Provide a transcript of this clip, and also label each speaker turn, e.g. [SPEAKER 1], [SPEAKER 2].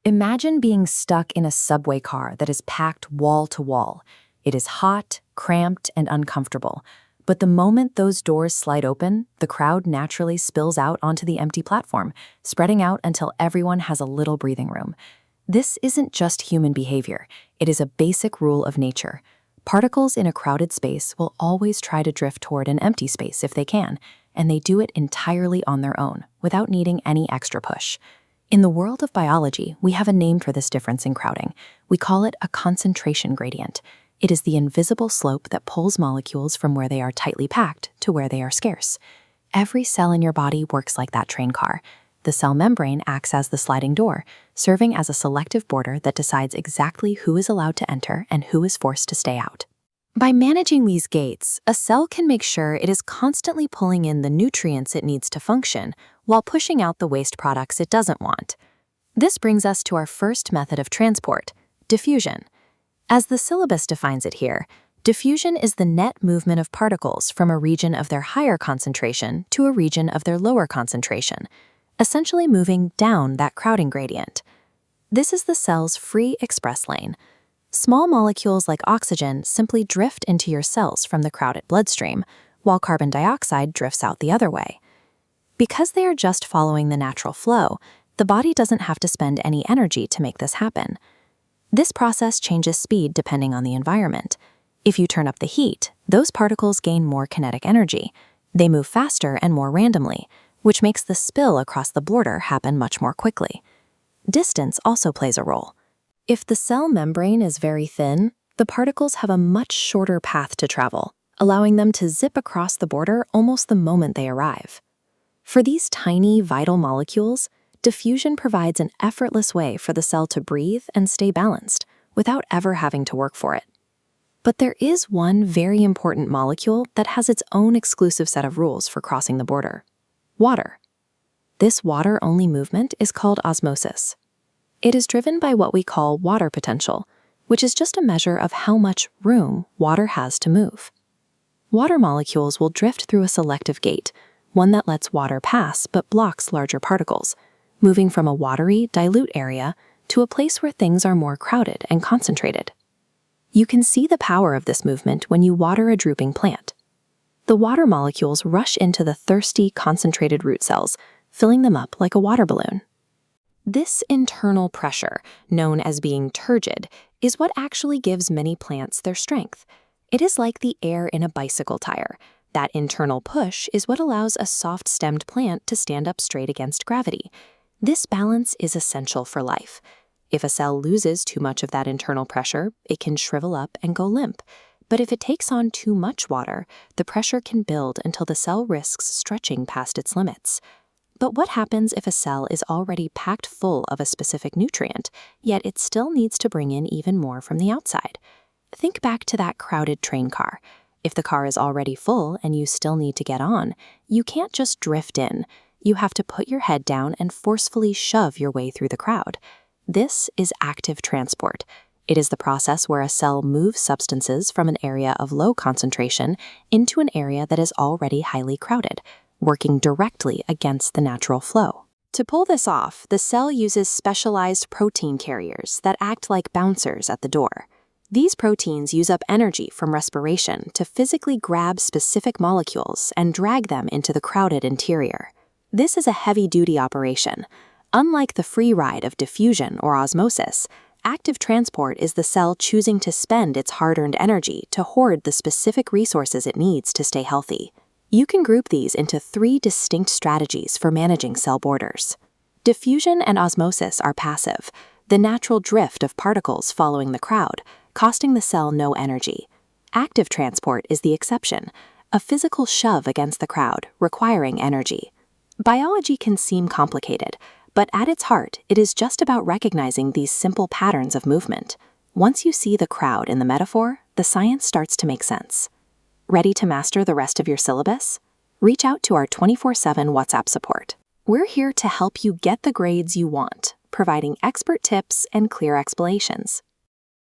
[SPEAKER 1] Imagine being stuck in a subway car that is packed wall to wall. It is hot, cramped, and uncomfortable. But the moment those doors slide open, the crowd naturally spills out onto the empty platform, spreading out until everyone has a little breathing room. This isn't just human behavior. It is a basic rule of nature. Particles in a crowded space will always try to drift toward an empty space if they can, and they do it entirely on their own, without needing any extra push. In the world of biology, we have a name for this difference in crowding. We call it a concentration gradient. It is the invisible slope that pulls molecules from where they are tightly packed to where they are scarce. Every cell in your body works like that train car. The cell membrane acts as the sliding door, serving as a selective border that decides exactly who is allowed to enter and who is forced to stay out. By managing these gates, a cell can make sure it is constantly pulling in the nutrients it needs to function while pushing out the waste products it doesn't want. This brings us to our first method of transport, diffusion. As the syllabus defines it here, diffusion is the net movement of particles from a region of their higher concentration to a region of their lower concentration, essentially moving down that crowding gradient. This is the cell's free express lane. Small molecules like oxygen simply drift into your cells from the crowded bloodstream, while carbon dioxide drifts out the other way. Because they are just following the natural flow, the body doesn't have to spend any energy to make this happen. This process changes speed depending on the environment. If you turn up the heat, those particles gain more kinetic energy. They move faster and more randomly, which makes the spill across the border happen much more quickly. Distance also plays a role. If the cell membrane is very thin, the particles have a much shorter path to travel, allowing them to zip across the border almost the moment they arrive. For these tiny, vital molecules, diffusion provides an effortless way for the cell to breathe and stay balanced without ever having to work for it. But there is one very important molecule that has its own exclusive set of rules for crossing the border: water. This water-only movement is called osmosis. It is driven by what we call water potential, which is just a measure of how much room water has to move. Water molecules will drift through a selective gate, one that lets water pass but blocks larger particles, moving from a watery, dilute area to a place where things are more crowded and concentrated. You can see the power of this movement when you water a drooping plant. The water molecules rush into the thirsty, concentrated root cells, filling them up like a water balloon. This internal pressure, known as being turgid, is what actually gives many plants their strength. It is like the air in a bicycle tire. That internal push is what allows a soft-stemmed plant to stand up straight against gravity. This balance is essential for life. If a cell loses too much of that internal pressure, it can shrivel up and go limp. But if it takes on too much water, the pressure can build until the cell risks stretching past its limits. But what happens if a cell is already packed full of a specific nutrient, yet it still needs to bring in even more from the outside? Think back to that crowded train car. If the car is already full and you still need to get on, you can't just drift in. You have to put your head down and forcefully shove your way through the crowd. This is active transport. It is the process where a cell moves substances from an area of low concentration into an area that is already highly crowded, working directly against the natural flow. To pull this off, the cell uses specialized protein carriers that act like bouncers at the door. These proteins use up energy from respiration to physically grab specific molecules and drag them into the crowded interior. This is a heavy-duty operation. Unlike the free ride of diffusion or osmosis, active transport is the cell choosing to spend its hard-earned energy to hoard the specific resources it needs to stay healthy. You can group these into 3 distinct strategies for managing cell borders. Diffusion and osmosis are passive, the natural drift of particles following the crowd, costing the cell no energy. Active transport is the exception, a physical shove against the crowd, requiring energy. Biology can seem complicated, but at its heart, it is just about recognizing these simple patterns of movement. Once you see the crowd in the metaphor, the science starts to make sense. Ready to master the rest of your syllabus? Reach out to our 24/7 WhatsApp support. We're here to help you get the grades you want, providing expert tips and clear explanations.